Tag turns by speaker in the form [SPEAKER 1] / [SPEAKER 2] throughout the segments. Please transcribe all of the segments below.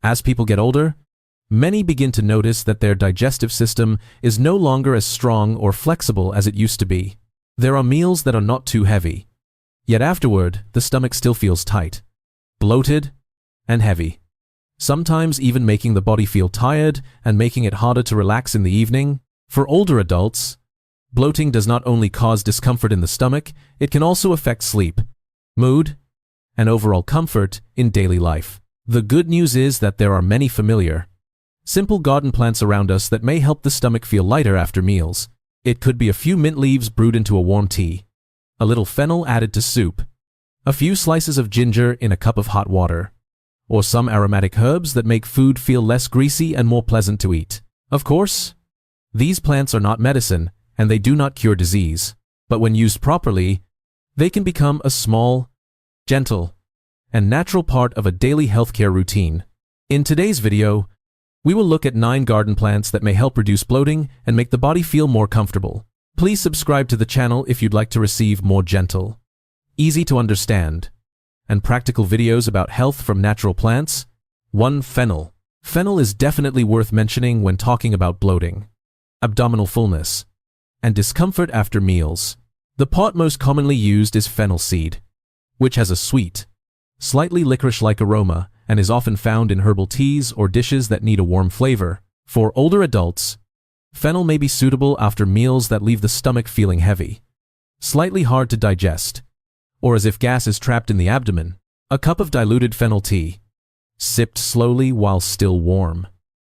[SPEAKER 1] As people get older, many begin to notice that their digestive system is no longer as strong or flexible as it used to be. There are meals that are not too heavy, yet afterward, the stomach still feels tight, bloated, and heavy, sometimes even making the body feel tired and making it harder to relax in the evening. For older adults, bloating does not only cause discomfort in the stomach, it can also affect sleep, mood, and overall comfort in daily life. The good news is that there are many familiar, simple garden plants around us that may help the stomach feel lighter after meals. It could be a few mint leaves brewed into a warm tea, a little fennel added to soup, a few slices of ginger in a cup of hot water, or some aromatic herbs that make food feel less greasy and more pleasant to eat. Of course, these plants are not medicine and they do not cure disease, but when used properly, they can become a small, gentle, and natural part of a daily healthcare routine. In today's video, we will look at 9 garden plants that may help reduce bloating and make the body feel more comfortable. Please subscribe to the channel if you'd like to receive more gentle, easy to understand, and practical videos about health from natural plants. 1. Fennel. Fennel is definitely worth mentioning when talking about bloating, abdominal fullness, and discomfort after meals. The part most commonly used is fennel seed, which has a sweet, slightly licorice-like aroma and is often found in herbal teas or dishes that need a warm flavor. For older adults, fennel may be suitable after meals that leave the stomach feeling heavy, slightly hard to digest, or as if gas is trapped in the abdomen. A cup of diluted fennel tea, sipped slowly while still warm,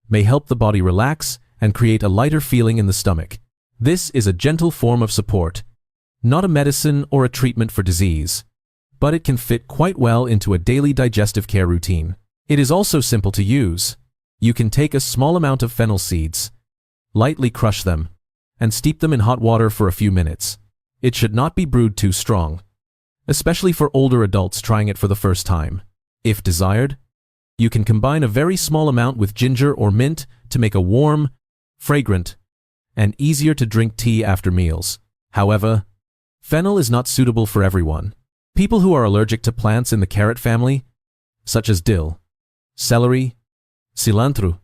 [SPEAKER 1] may help the body relax and create a lighter feeling in the stomach. This is a gentle form of support, not a medicine or a treatment for disease, but it can fit quite well into a daily digestive care routine. It is also simple to use. You can take a small amount of fennel seeds, lightly crush them, and steep them in hot water for a few minutes. It should not be brewed too strong, especially for older adults trying it for the first time. If desired, you can combine a very small amount with ginger or mint to make a warm, fragrant, and easier to drink tea after meals. However, fennel is not suitable for everyone. People who are allergic to plants in the carrot family, such as dill, celery, cilantro,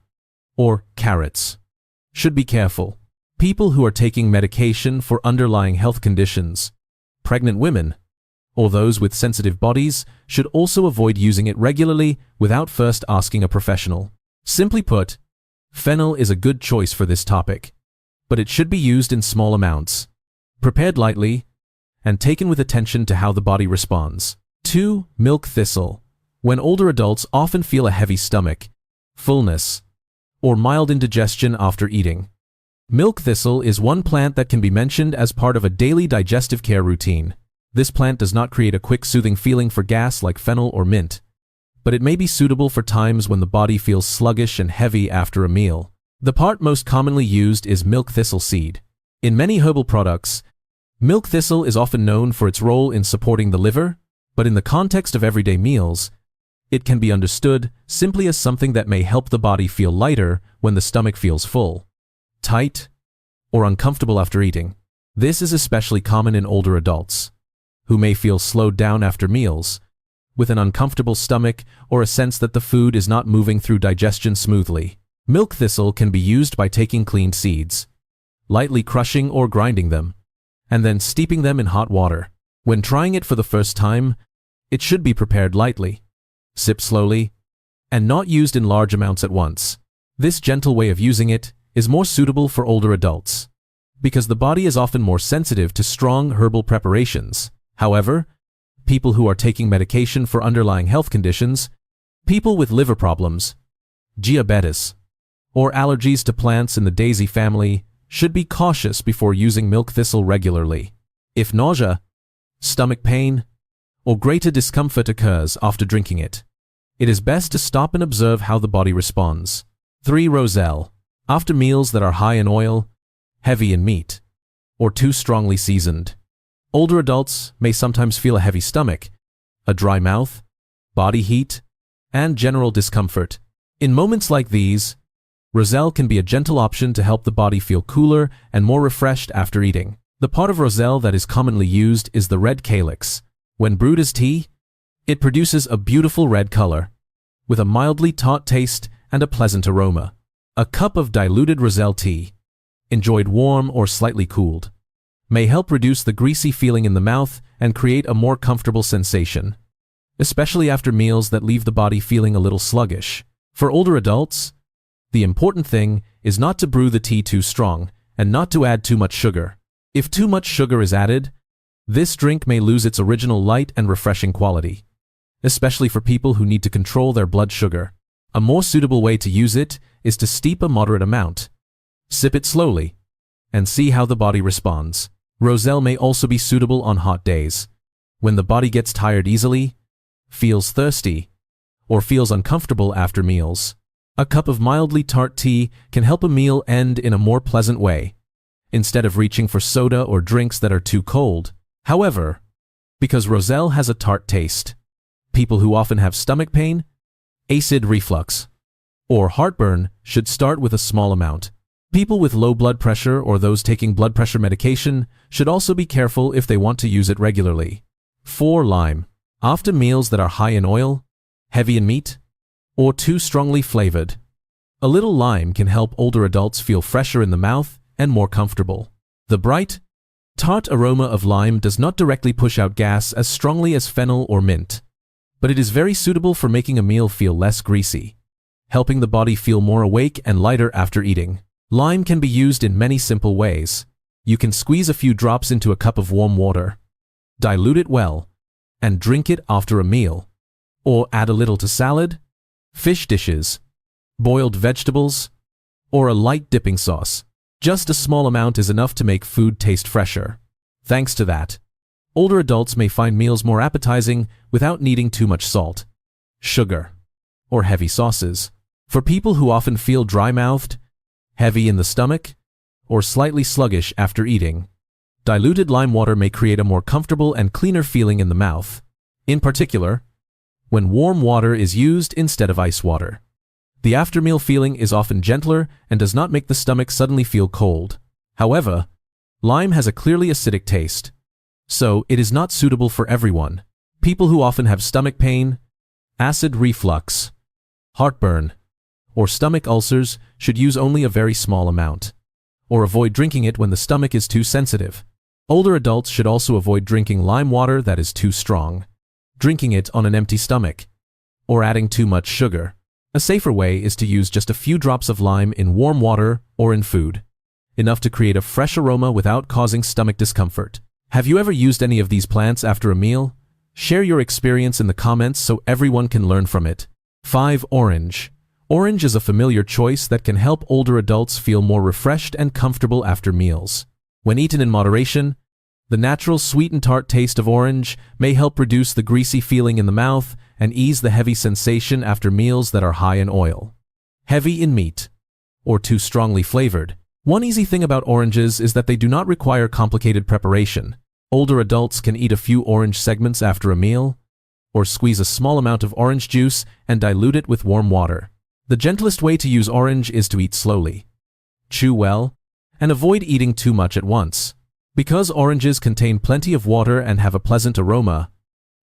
[SPEAKER 1] or carrots, should be careful. People who are taking medication for underlying health conditions, pregnant women, or those with sensitive bodies should also avoid using it regularly without first asking a professional. Simply put, fennel is a good choice for this topic, but it should be used in small amounts, prepared lightly, and taken with attention to how the body responds. 2. Milk thistle. When older adults often feel a heavy stomach, fullness, or mild indigestion after eating, milk thistle is one plant that can be mentioned as part of a daily digestive care routine. This plant does not create a quick soothing feeling for gas like fennel or mint, but it may be suitable for times when the body feels sluggish and heavy after a meal. The part most commonly used is milk thistle seed. In many herbal products, milk thistle is often known for its role in supporting the liver, but in the context of everyday meals, it can be understood simply as something that may help the body feel lighter when the stomach feels full, tight, or uncomfortable after eating. This is especially common in older adults, who may feel slowed down after meals, with an uncomfortable stomach or a sense that the food is not moving through digestion smoothly. Milk thistle can be used by taking cleaned seeds, lightly crushing or grinding them, and then steeping them in hot water. When trying it for the first time, it should be prepared lightly, sip slowly, and not used in large amounts at once. This gentle way of using it is more suitable for older adults, because the body is often more sensitive to strong herbal preparations. However, people who are taking medication for underlying health conditions, people with liver problems, diabetes, or allergies to plants in the daisy family should be cautious before using milk thistle regularly. If nausea, stomach pain, or greater discomfort occurs after drinking it, it is best to stop and observe how the body responds. 3. Roselle. After meals that are high in oil, heavy in meat, or too strongly seasoned, older adults may sometimes feel a heavy stomach, a dry mouth, body heat, and general discomfort. In moments like these, roselle can be a gentle option to help the body feel cooler and more refreshed after eating. The part of roselle that is commonly used is the red calyx. When brewed as tea, it produces a beautiful red color, with a mildly tart taste and a pleasant aroma. A cup of diluted roselle tea, enjoyed warm or slightly cooled, may help reduce the greasy feeling in the mouth and create a more comfortable sensation, especially after meals that leave the body feeling a little sluggish. For older adults, the important thing is not to brew the tea too strong and not to add too much sugar. If too much sugar is added, this drink may lose its original light and refreshing quality, especially for people who need to control their blood sugar. A more suitable way to use it is to steep a moderate amount. Sip it slowly and see how the body responds. Roselle may also be suitable on hot days, when the body gets tired easily, feels thirsty, or feels uncomfortable after meals. A cup of mildly tart tea can help a meal end in a more pleasant way, instead of reaching for soda or drinks that are too cold. However, because roselle has a tart taste, people who often have stomach pain, acid reflux, or heartburn should start with a small amount. People with low blood pressure or those taking blood pressure medication should also be careful if they want to use it regularly. 4. Lime. After meals that are high in oil, heavy in meat, or too strongly flavored, a little lime can help older adults feel fresher in the mouth and more comfortable. The bright, tart aroma of lime does not directly push out gas as strongly as fennel or mint, but it is very suitable for making a meal feel less greasy, helping the body feel more awake and lighter after eating. Lime can be used in many simple ways. You can squeeze a few drops into a cup of warm water, dilute it well, and drink it after a meal, or add a little to salad, fish dishes, boiled vegetables, or a light dipping sauce. Just a small amount is enough to make food taste fresher. Thanks to that, older adults may find meals more appetizing without needing too much salt, sugar, or heavy sauces. For people who often feel dry-mouthed, heavy in the stomach, or slightly sluggish after eating, diluted lime water may create a more comfortable and cleaner feeling in the mouth, in particular, when warm water is used instead of ice water. The after-meal feeling is often gentler and does not make the stomach suddenly feel cold. However, lime has a clearly acidic taste, so it is not suitable for everyone. People who often have stomach pain, acid reflux, heartburn, or stomach ulcers should use only a very small amount, or avoid drinking it when the stomach is too sensitive. Older adults should also avoid drinking lime water that is too strong, drinking it on an empty stomach, or adding too much sugar. A safer way is to use just a few drops of lime in warm water or in food, enough to create a fresh aroma without causing stomach discomfort. Have you ever used any of these plants after a meal? Share your experience in the comments so everyone can learn from it. 5. Orange. Orange is a familiar choice that can help older adults feel more refreshed and comfortable after meals. When eaten in moderation, the natural sweet and tart taste of orange may help reduce the greasy feeling in the mouth and ease the heavy sensation after meals that are high in oil, heavy in meat, or too strongly flavored. One easy thing about oranges is that they do not require complicated preparation. Older adults can eat a few orange segments after a meal, or squeeze a small amount of orange juice and dilute it with warm water. The gentlest way to use orange is to eat slowly, chew well, and avoid eating too much at once. Because oranges contain plenty of water and have a pleasant aroma,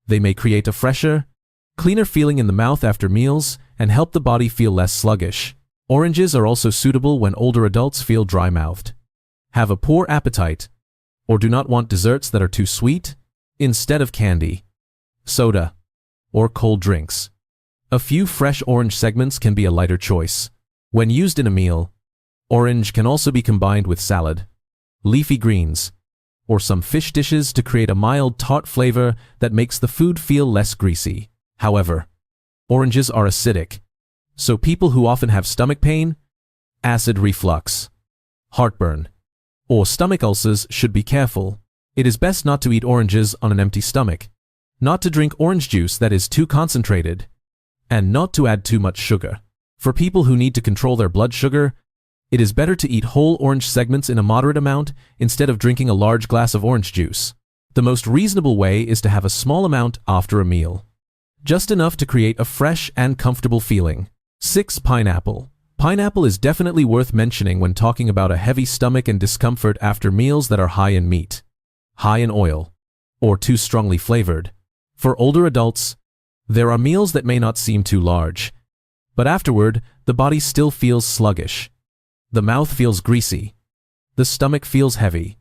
[SPEAKER 1] they may create a fresher, cleaner feeling in the mouth after meals and help the body feel less sluggish. Oranges are also suitable when older adults feel dry-mouthed, have a poor appetite, or do not want desserts that are too sweet, instead of candy, soda, or cold drinks. A few fresh orange segments can be a lighter choice. When used in a meal, orange can also be combined with salad, leafy greens, or some fish dishes to create a mild tart flavor that makes the food feel less greasy. However, oranges are acidic, so people who often have stomach pain, acid reflux, heartburn, or stomach ulcers should be careful. It is best not to eat oranges on an empty stomach, not to drink orange juice that is too concentrated, and not to add too much sugar. For people who need to control their blood sugar, it is better to eat whole orange segments in a moderate amount instead of drinking a large glass of orange juice. The most reasonable way is to have a small amount after a meal, just enough to create a fresh and comfortable feeling. 6. Pineapple. Pineapple is definitely worth mentioning when talking about a heavy stomach and discomfort after meals that are high in meat, high in oil, or too strongly flavored. For older adults, there are meals that may not seem too large, But afterward, the body still feels sluggish. The mouth feels greasy. The stomach feels heavy.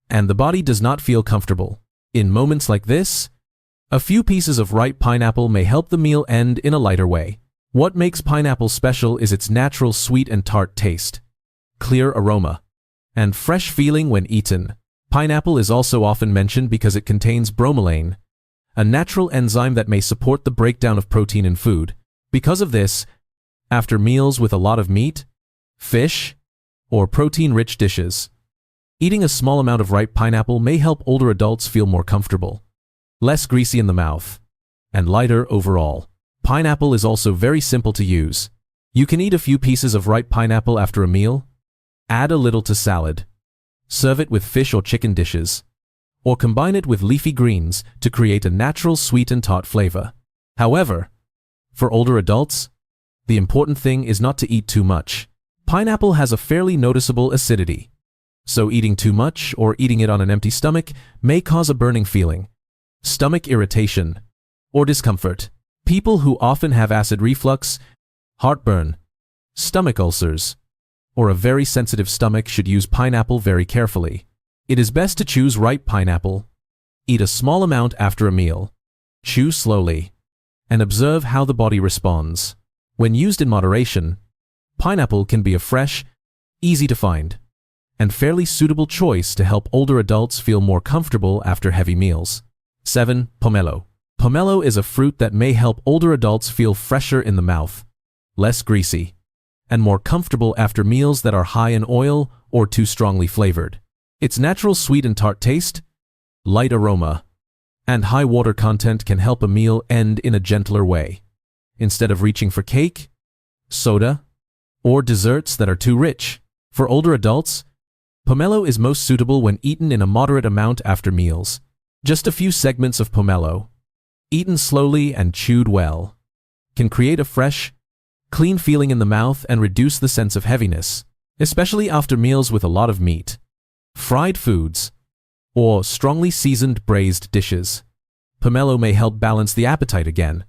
[SPEAKER 1] And the body does not feel comfortable. In moments like this, a few pieces of ripe pineapple may help the meal end in a lighter way. What makes pineapple special is its natural sweet and tart taste, clear aroma, and fresh feeling when eaten. Pineapple is also often mentioned because it contains bromelain, a natural enzyme that may support the breakdown of protein in food. Because of this, after meals with a lot of meat, fish, or protein-rich dishes, eating a small amount of ripe pineapple may help older adults feel more comfortable, less greasy in the mouth, and lighter overall. Pineapple is also very simple to use. You can eat a few pieces of ripe pineapple after a meal, add a little to salad, serve it with fish or chicken dishes, or combine it with leafy greens to create a natural sweet and tart flavor. However, for older adults, the important thing is not to eat too much. Pineapple has a fairly noticeable acidity, so eating too much or eating it on an empty stomach may cause a burning feeling, stomach irritation, or discomfort. People who often have acid reflux, heartburn, stomach ulcers, or a very sensitive stomach should use pineapple very carefully. It is best to choose ripe pineapple. Eat a small amount after a meal. Chew slowly, and observe how the body responds. When used in moderation, pineapple can be a fresh, easy to find, and fairly suitable choice to help older adults feel more comfortable after heavy meals. 7. Pomelo. Pomelo is a fruit that may help older adults feel fresher in the mouth, less greasy, and more comfortable after meals that are high in oil or too strongly flavored. Its natural sweet and tart taste, light aroma, and high water content can help a meal end in a gentler way, instead of reaching for cake, soda, or desserts that are too rich. For older adults, pomelo is most suitable when eaten in a moderate amount after meals. Just a few segments of pomelo, eaten slowly and chewed well, can create a fresh, clean feeling in the mouth and reduce the sense of heaviness, especially after meals with a lot of meat, fried foods, or strongly seasoned braised dishes. Pomelo may help balance the appetite again,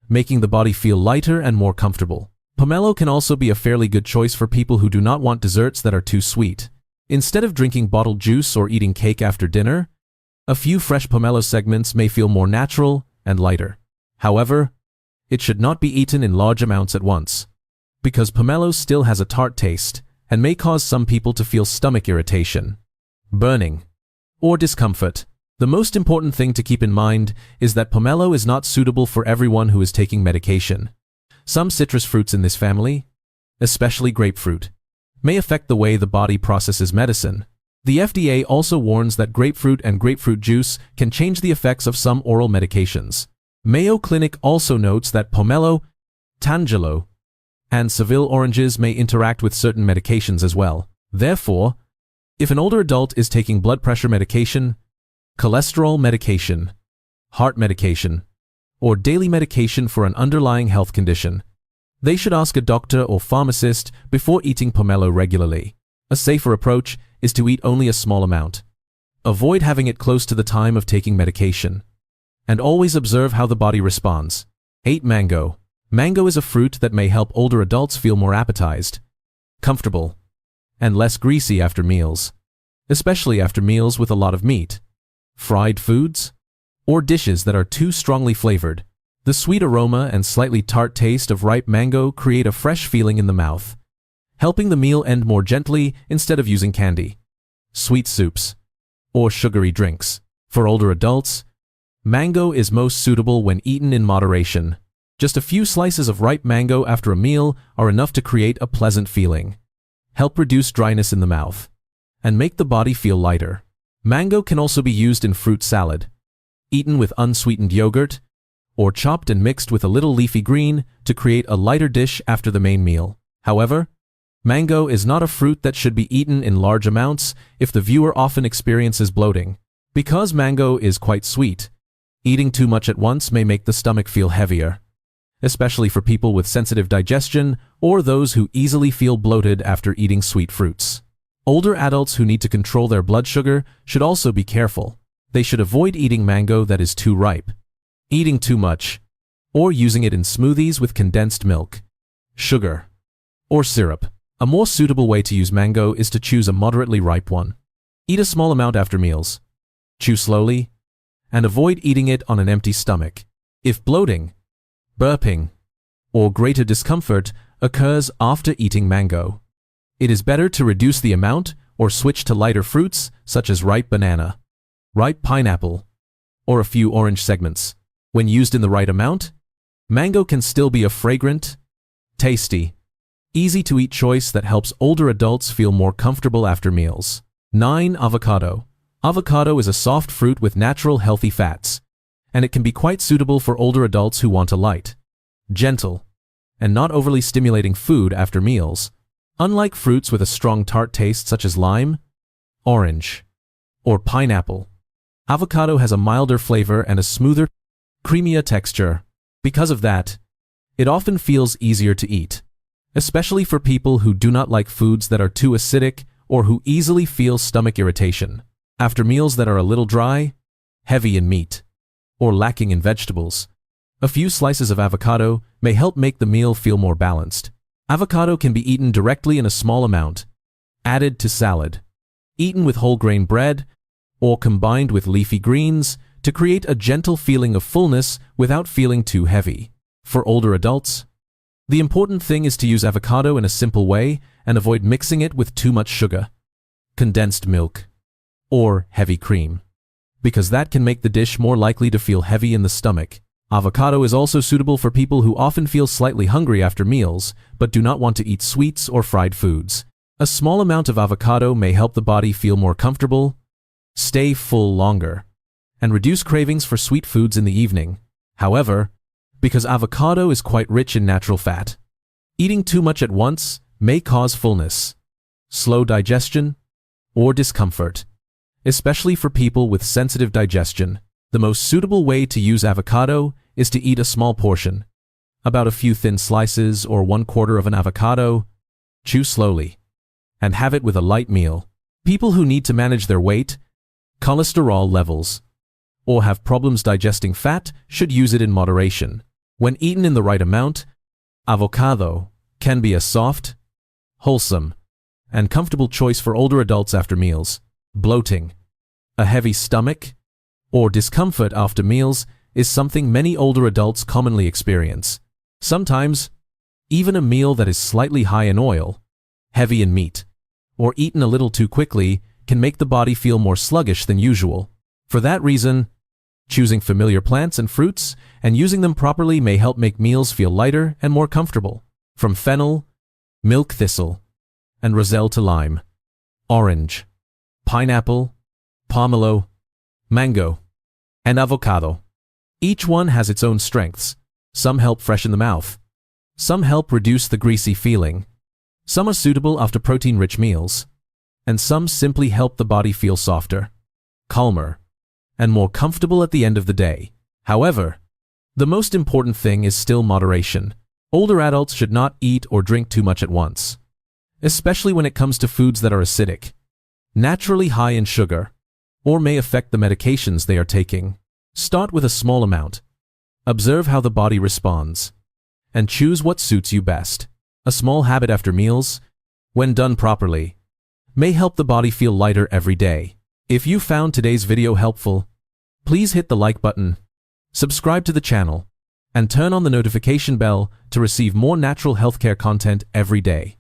[SPEAKER 1] making the body feel lighter and more comfortable. Pomelo can also be a fairly good choice for people who do not want desserts that are too sweet. Instead of drinking bottled juice or eating cake after dinner, a few fresh pomelo segments may feel more natural and lighter. However, it should not be eaten in large amounts at once, because pomelo still has a tart taste and may cause some people to feel stomach irritation, burning, or discomfort. The most important thing to keep in mind is that pomelo is not suitable for everyone who is taking medication. Some citrus fruits in this family, especially grapefruit, may affect the way the body processes medicine. The FDA also warns that grapefruit and grapefruit juice can change the effects of some oral medications. Mayo Clinic also notes that pomelo, tangelo, and Seville oranges may interact with certain medications as well. Therefore, if an older adult is taking blood pressure medication, cholesterol medication, heart medication, or daily medication for an underlying health condition, they should ask a doctor or pharmacist before eating pomelo regularly. A safer approach is to eat only a small amount. Avoid having it close to the time of taking medication, and always observe how the body responds. 8. Mango. Mango is a fruit that may help older adults feel more appetized, comfortable, and less greasy after meals, especially after meals with a lot of meat, fried foods, or dishes that are too strongly flavored. The sweet aroma and slightly tart taste of ripe mango create a fresh feeling in the mouth, helping the meal end more gently instead of using candy, sweet soups, or sugary drinks. For older adults, mango is most suitable when eaten in moderation. Just a few slices of ripe mango after a meal are enough to create a pleasant feeling, help reduce dryness in the mouth, and make the body feel lighter. Mango can also be used in fruit salad, eaten with unsweetened yogurt, or chopped and mixed with a little leafy green to create a lighter dish after the main meal. However, mango is not a fruit that should be eaten in large amounts if the viewer often experiences bloating. Because mango is quite sweet, eating too much at once may make the stomach feel heavier, especially for people with sensitive digestion or those who easily feel bloated after eating sweet fruits. Older adults who need to control their blood sugar should also be careful. They should avoid eating mango that is too ripe, eating too much, or using it in smoothies with condensed milk. sugar, or syrup. A more suitable way to use mango is to choose a moderately ripe one. Eat a small amount after meals. Chew slowly, and avoid eating it on an empty stomach. If bloating, burping, or greater discomfort occurs after eating mango, it is better to reduce the amount or switch to lighter fruits such as ripe banana, ripe pineapple, or a few orange segments. When used in the right amount, mango can still be a fragrant, tasty, easy-to-eat choice that helps older adults feel more comfortable after meals. 9. Avocado. Avocado is a soft fruit with natural healthy fats, and it can be quite suitable for older adults who want a light, gentle, and not overly stimulating food after meals. Unlike fruits with a strong tart taste such as lime, orange, or pineapple, avocado has a milder flavor and a smoother, creamier texture. Because of that, it often feels easier to eat, especially for people who do not like foods that are too acidic or who easily feel stomach irritation. After meals that are a little dry, heavy in meat, or lacking in vegetables, a few slices of avocado may help make the meal feel more balanced. Avocado can be eaten directly in a small amount, added to salad, eaten with whole grain bread, or combined with leafy greens to create a gentle feeling of fullness without feeling too heavy. For older adults, the important thing is to use avocado in a simple way and avoid mixing it with too much sugar, condensed milk, or heavy cream, because that can make the dish more likely to feel heavy in the stomach. Avocado is also suitable for people who often feel slightly hungry after meals but do not want to eat sweets or fried foods. A small amount of avocado may help the body feel more comfortable, stay full longer, and reduce cravings for sweet foods in the evening. However, because avocado is quite rich in natural fat, eating too much at once may cause fullness, slow digestion, or discomfort, especially for people with sensitive digestion. The most suitable way to use avocado is to eat a small portion, about a few thin slices or 1/4 of an avocado, chew slowly, and have it with a light meal. People who need to manage their weight, cholesterol levels, or have problems digesting fat should use it in moderation. When eaten in the right amount, avocado can be a soft, wholesome, and comfortable choice for older adults after meals. Bloating, a heavy stomach, or discomfort after meals is something many older adults commonly experience. Sometimes, even a meal that is slightly high in oil, heavy in meat, or eaten a little too quickly can make the body feel more sluggish than usual. For that reason, choosing familiar plants and fruits and using them properly may help make meals feel lighter and more comfortable. From fennel, milk thistle, and roselle to lime, orange, pineapple, pomelo, mango, and avocado. Each one has its own strengths. Some help freshen the mouth. Some help reduce the greasy feeling. Some are suitable after protein-rich meals. And some simply help the body feel softer, calmer, and more comfortable at the end of the day. However, the most important thing is still moderation. Older adults should not eat or drink too much at once, especially when it comes to foods that are acidic, naturally high in sugar, or may affect the medications they are taking. Start with a small amount. Observe how the body responds, and choose what suits you best. A small habit after meals, when done properly, may help the body feel lighter every day. If you found today's video helpful, please hit the like button, subscribe to the channel, and turn on the notification bell to receive more natural healthcare content every day.